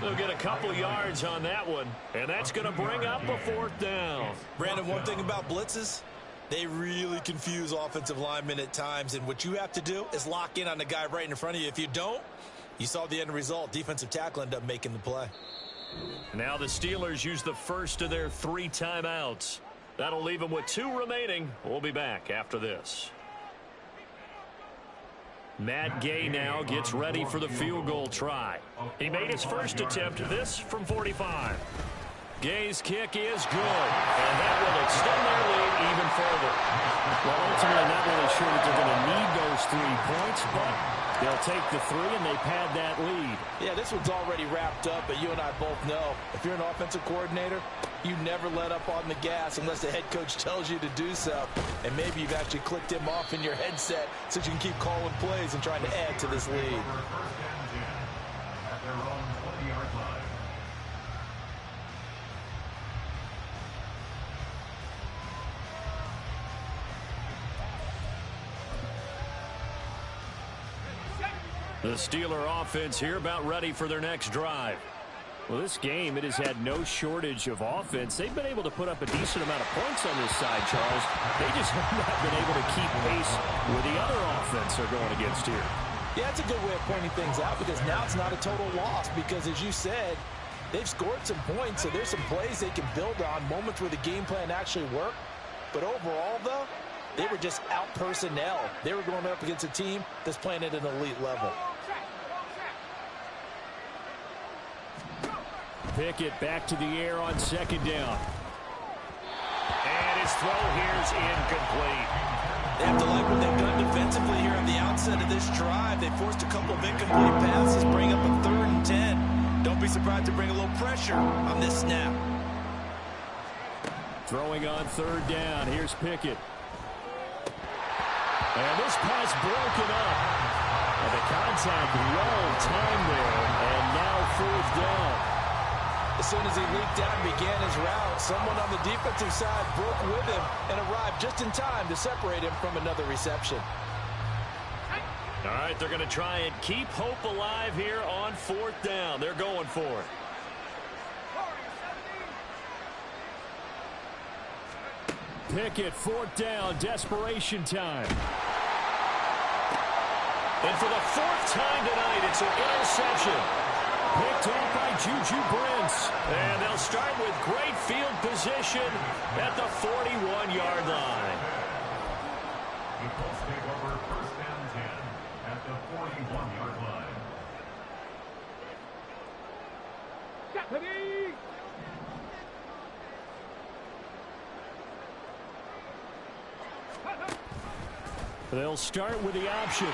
They'll get a couple yards on that one, and that's going to bring up a fourth down. Brandon, one thing about blitzes, they really confuse offensive linemen at times, and what you have to do is lock in on the guy right in front of you. If you don't, you saw the end result. Defensive tackle ended up making the play. Now the Steelers use the first of their 3 timeouts. That'll leave them with 2 remaining. We'll be back after this. Matt Gay now gets ready for the field goal try. He made his first attempt, this from 45. Gay's kick is good, and that will extend their lead even further. Well, ultimately, not really sure that they're going to need those 3 points, but they'll take the 3, and they pad that lead. Yeah, this one's already wrapped up, but you and I both know if you're an offensive coordinator, you never let up on the gas unless the head coach tells you to do so. And maybe you've actually clicked him off in your headset so you can keep calling plays and trying to add to this lead. At their own 20-yard line. The Steeler offense here about ready for their next drive. Well, this game, it has had no shortage of offense. They've been able to put up a decent amount of points on this side, Charles. They just have not been able to keep pace with the other offense they're going against here. Yeah, it's a good way of pointing things out because now it's not a total loss because, as you said, they've scored some points, so there's some plays they can build on, moments where the game plan actually worked. But overall, though, they were just out personnel. They were going up against a team that's playing at an elite level. Pickett back to the air on 2nd down. And his throw here's incomplete. They have to like what they've done defensively here at the outset of this drive. They forced a couple of incomplete passes, bring up a 3rd and 10. Don't be surprised to bring a little pressure on this snap. Throwing on 3rd down. Here's Pickett. And this pass broken up. And the contact well timed there. And now 4th down. As soon as he leaked out and began his route, someone on the defensive side broke with him and arrived just in time to separate him from another reception. All right, they're going to try and keep hope alive here on 4th down. They're going for it. Pickett, 4th down, desperation time. And for the 4th time tonight, it's an interception. Picked off by Juju Brents. And they'll start with great field position at the 41-yard line. The Colts take over 1st and 10 at the 41-yard line. They'll start with the option.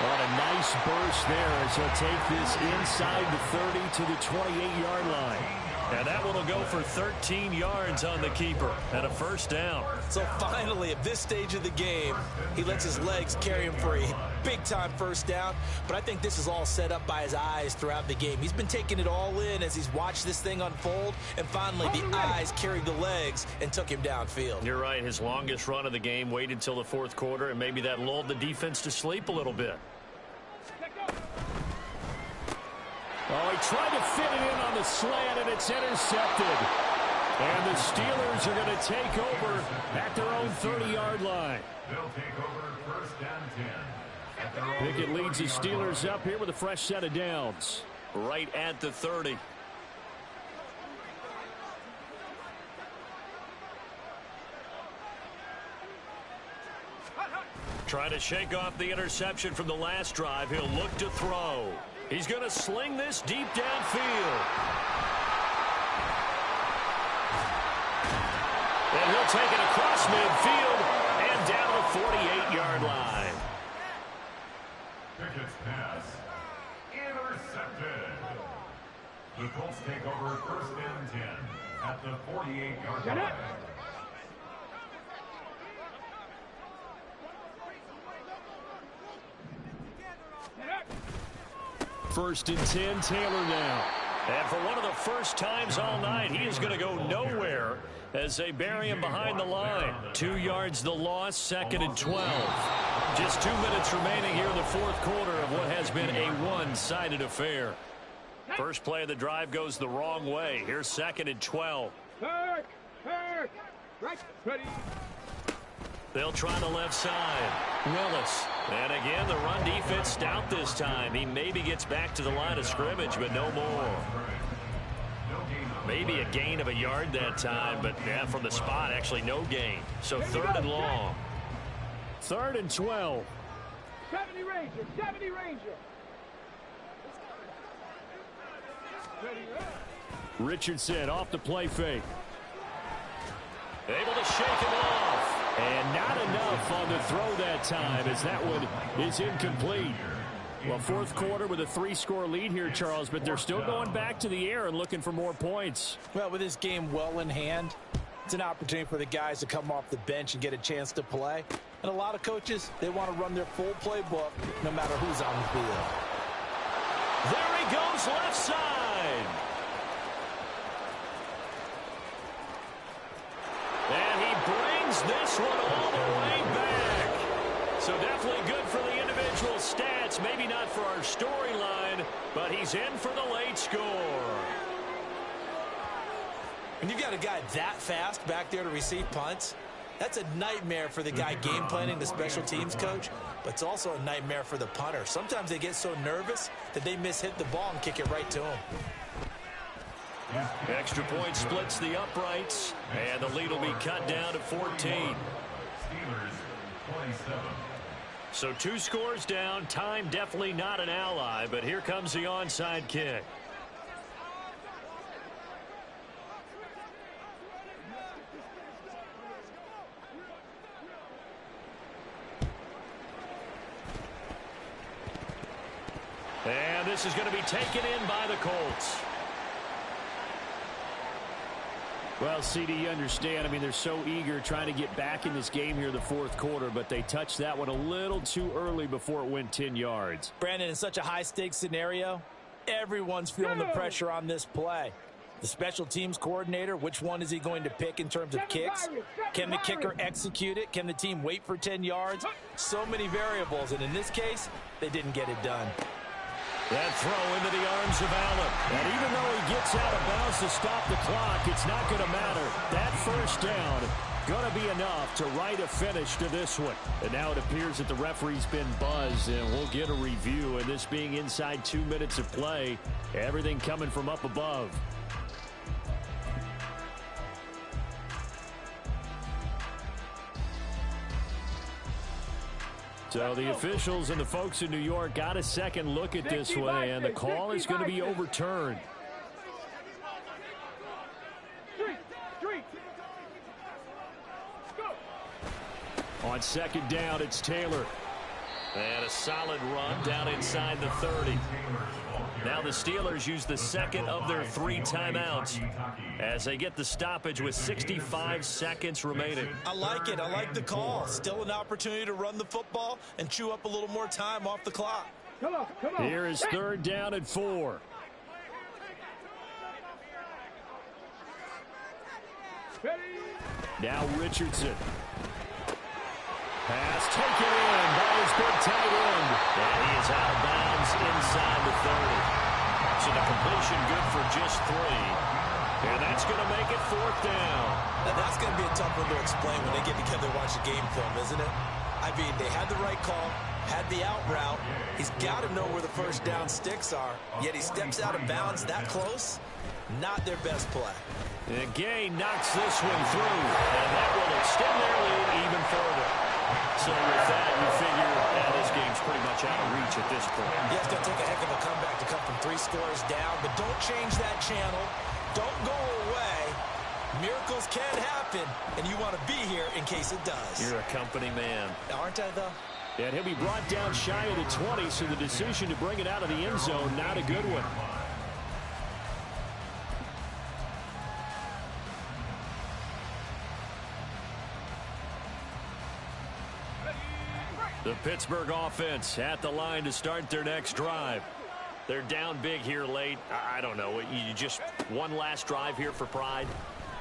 What a nice burst there as he'll take this inside the 30 to the 28-yard line. And that one will go for 13 yards on the keeper and a 1st down. So finally, at this stage of the game, he lets his legs carry him for a big-time 1st down. But I think this is all set up by his eyes throughout the game. He's been taking it all in as he's watched this thing unfold. And finally, the eyes carried the legs and took him downfield. You're right. His longest run of the game waited till the 4th quarter, and maybe that lulled the defense to sleep a little bit. Oh, he tried to fit it in on the slant, and it's intercepted. And the Steelers are going to take over at their own 30-yard line. They'll take over 1st and 10 at their own. Pickett leads the Steelers up here with a fresh set of downs. Right at the 30. Trying to shake off the interception from the last drive. He'll look to throw. He's going to sling this deep downfield. And he'll take it across midfield and down the 48-yard line. Pickett's pass intercepted. The Colts take over 1st and 10 at the 48-yard line. 1st and 10, Taylor now. And for one of the first times all night, he is going to go nowhere as they bury him behind the line. 2 yards the loss, 2nd and 12. Just 2 minutes remaining here in the 4th quarter of what has been a one-sided affair. First play of the drive goes the wrong way. Here's 2nd and 12. Right, ready. They'll try the left side. Willis. And again, the run defense stout this time. He maybe gets back to the line of scrimmage, but no more. Maybe a gain of a yard that time, but yeah, from the spot, actually no gain. So 3rd and long. 3rd and 12. 70 Ranger, 70 Ranger. Ready, Richardson off the play fake. Able to shake him off. And not enough on the throw that time as that one is incomplete. Well, fourth quarter with a 3-score lead here, Charles, but they're still going back to the air and looking for more points. Well, with this game well in hand, it's an opportunity for the guys to come off the bench and get a chance to play. And a lot of coaches, they want to run their full playbook no matter who's on the field. There he goes left side. And he brings this one all the way back. So definitely good for the individual stats. Maybe not for our storyline, but he's in for the late score. When you've got a guy that fast back there to receive punts, that's a nightmare for the guy game planning, the special teams coach, but it's also a nightmare for the punter. Sometimes they get so nervous that they mishit the ball and kick it right to him. Extra point splits the uprights, and the lead will be cut down to 14. Steelers 27. So 2 scores down. Time definitely not an ally, but here comes the onside kick. And this is going to be taken in by the Colts. Well, CD, you understand. I mean, they're so eager trying to get back in this game here in the fourth quarter, but they touched that one a little too early before it went 10 yards. Brandon, in such a high-stakes scenario, everyone's feeling the pressure on this play. The special teams coordinator, which one is he going to pick in terms of kicks? Can the kicker execute it? Can the team wait for 10 yards? So many variables, and in this case, they didn't get it done. That throw into the arms of Allen. And even though he gets out of bounds to stop the clock, it's not going to matter. That first down going to be enough to write a finish to this one. And now it appears that the referee's been buzzed, and we'll get a review. And this being inside 2 minutes of play, everything coming from up above. So the officials and the folks in New York got a second look at this one, and the call is going to be overturned. On second down, it's Taylor. And a solid run down inside the 30. Now the Steelers use the second of their 3 timeouts as they get the stoppage with 65 seconds remaining. I like it. I like the call. Still an opportunity to run the football and chew up a little more time off the clock. Come on. Here is third down and 4. Ready? Now Richardson. Pass taken in by his big tight end. And he is out of bounds inside the 30. So the completion good for just 3. And that's going to make it 4th down. Now that's going to be a tough one to explain when they get together and watch the game film, isn't it? I mean, they had the right call, had the out route. He's got to know where the first down sticks are, yet he steps out of bounds that close. Not their best play. And Gay knocks this one through, and that will extend their lead even further. So with that, you figure this game's pretty much out of reach at this point. Yeah, it's going to take a heck of a comeback to come from 3 scores down, but don't change that channel. Don't go away. Miracles can happen, and you want to be here in case it does. You're a company man. Aren't I, though? And he'll be brought down shy of the 20, so the decision to bring it out of the end zone, not a good one. The Pittsburgh offense at the line to start their next drive. They're down big here late. I don't know. You just one last drive here for pride?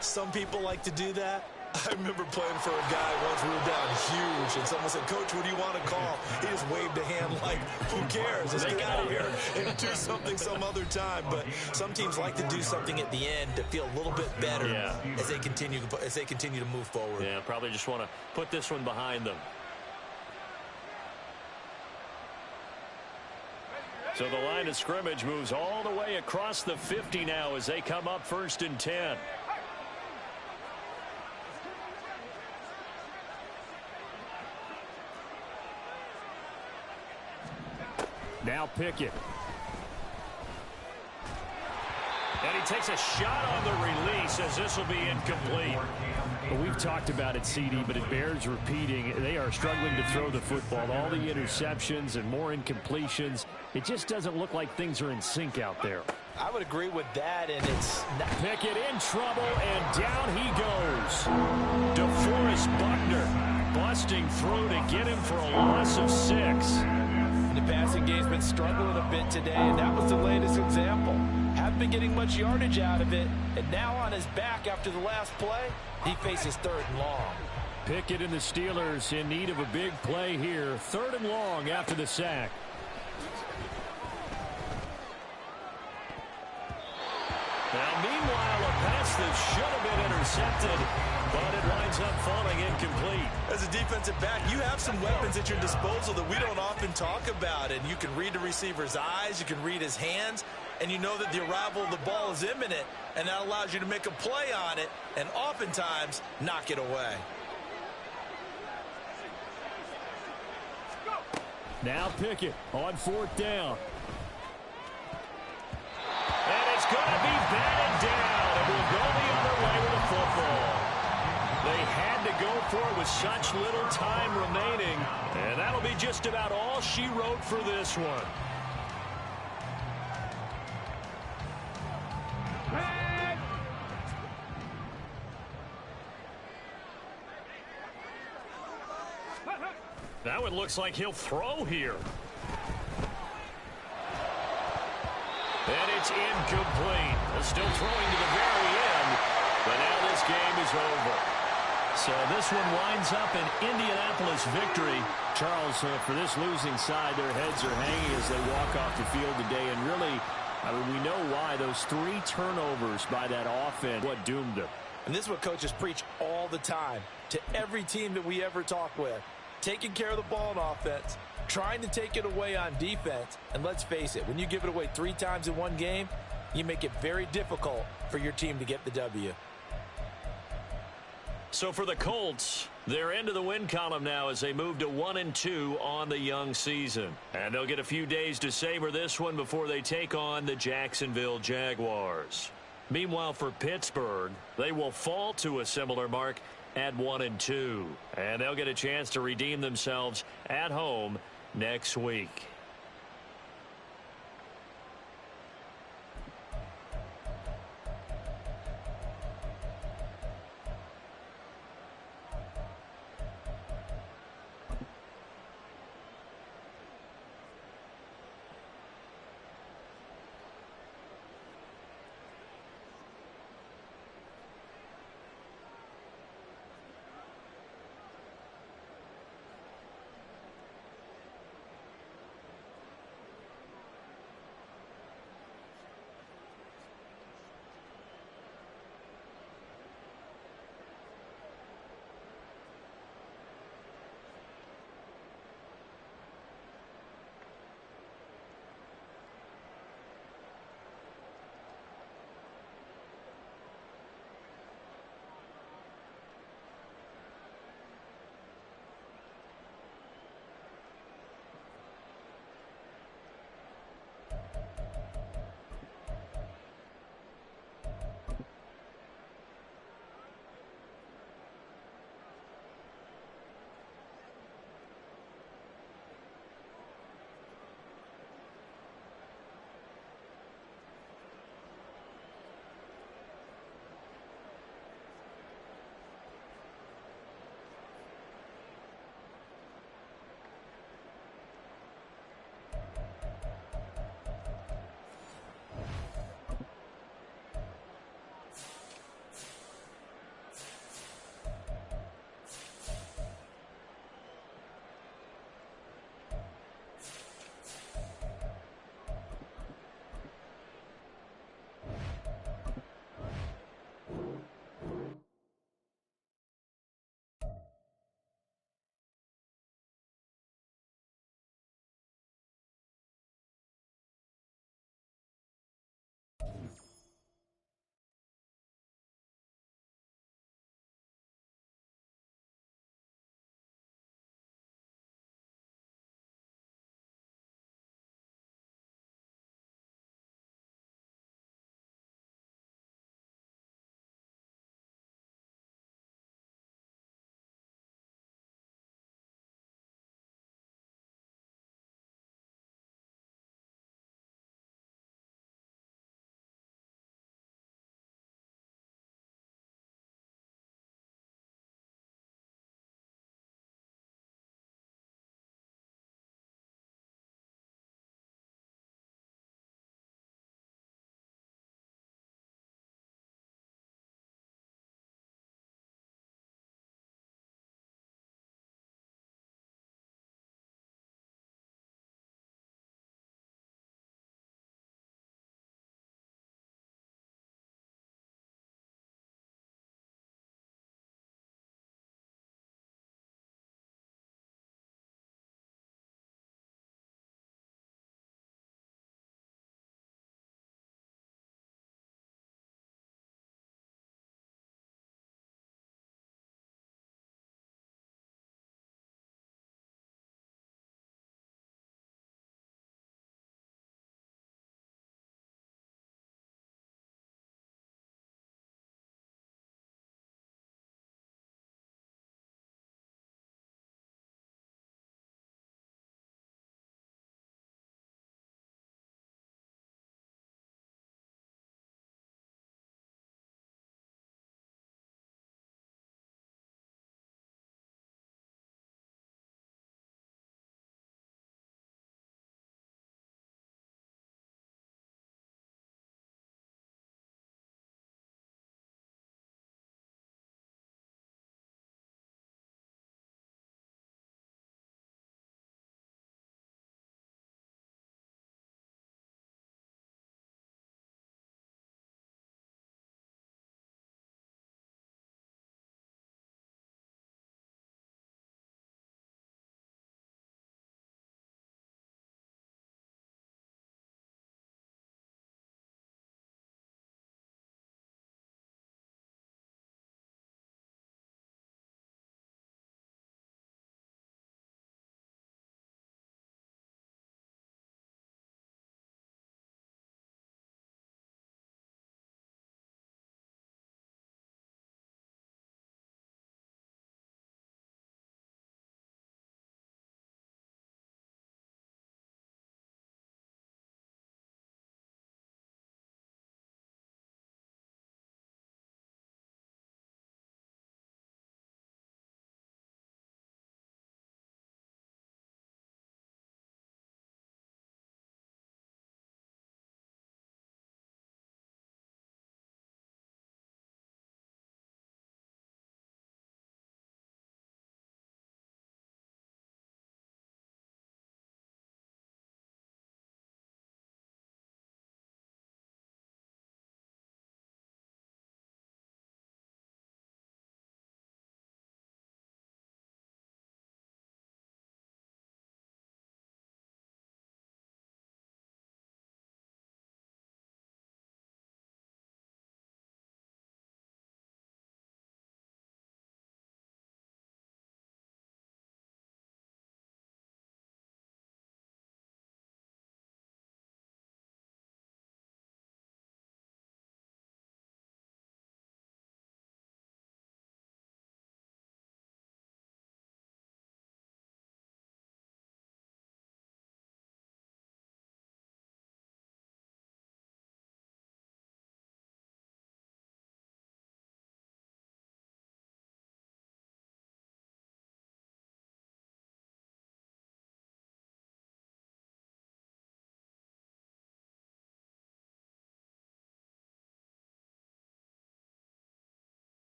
Some people like to do that. I remember playing for a guy once we were down huge, and someone said, "Coach, what do you want to call?" He just waved a hand like, who cares? Let's get out of here and do something some other time. But some teams like to do something at the end to feel a little bit better as they continue to move forward. Yeah, probably just want to put this one behind them. So the line of scrimmage moves all the way across the 50 now as they come up 1st and 10. Now Pickett. And he takes a shot on the release as this will be incomplete. Well, we've talked about it, CD, but it bears repeating. They are struggling to throw the football. All the interceptions and more incompletions. It just doesn't look like things are in sync out there. I would agree with that, and it's not. Pickett in trouble, and down he goes. DeForest Buckner busting through to get him for a loss of 6. The passing game's been struggling a bit today, and that was the latest example. Haven't been getting much yardage out of it, and now on his back after the last play, he faces 3rd and long. Pickett and the Steelers in need of a big play here. 3rd and long after the sack. Now, meanwhile, a pass that should have been intercepted, but it winds up falling incomplete. As a defensive back, you have some weapons at your disposal that we don't often talk about. And you can read the receiver's eyes, you can read his hands, and you know that the arrival of the ball is imminent, and that allows you to make a play on it and oftentimes knock it away. Now Pickett on 4th down. And it's going to be batted down. It will go the other way with the football. They had to go for it with such little time remaining. And that'll be just about all she wrote for this one. That one looks like he'll throw here. And it's incomplete. They're still throwing to the very end, but now this game is over. So this one winds up an Indianapolis victory. Charles, for this losing side, their heads are hanging as they walk off the field today. And really, I mean, we know why. Those 3 turnovers by that offense, what doomed them. And this is what coaches preach all the time to every team that we ever talk with. Taking care of the ball on offense, trying to take it away on defense. And let's face it, when you give it away 3 times in one game, you make it very difficult for your team to get the W. So for the Colts, they're into the win column now as they move to 1-2 on the young season. And they'll get a few days to savor this one before they take on the Jacksonville Jaguars. Meanwhile, for Pittsburgh, they will fall to a similar mark at 1-2. And they'll get a chance to redeem themselves at home next week.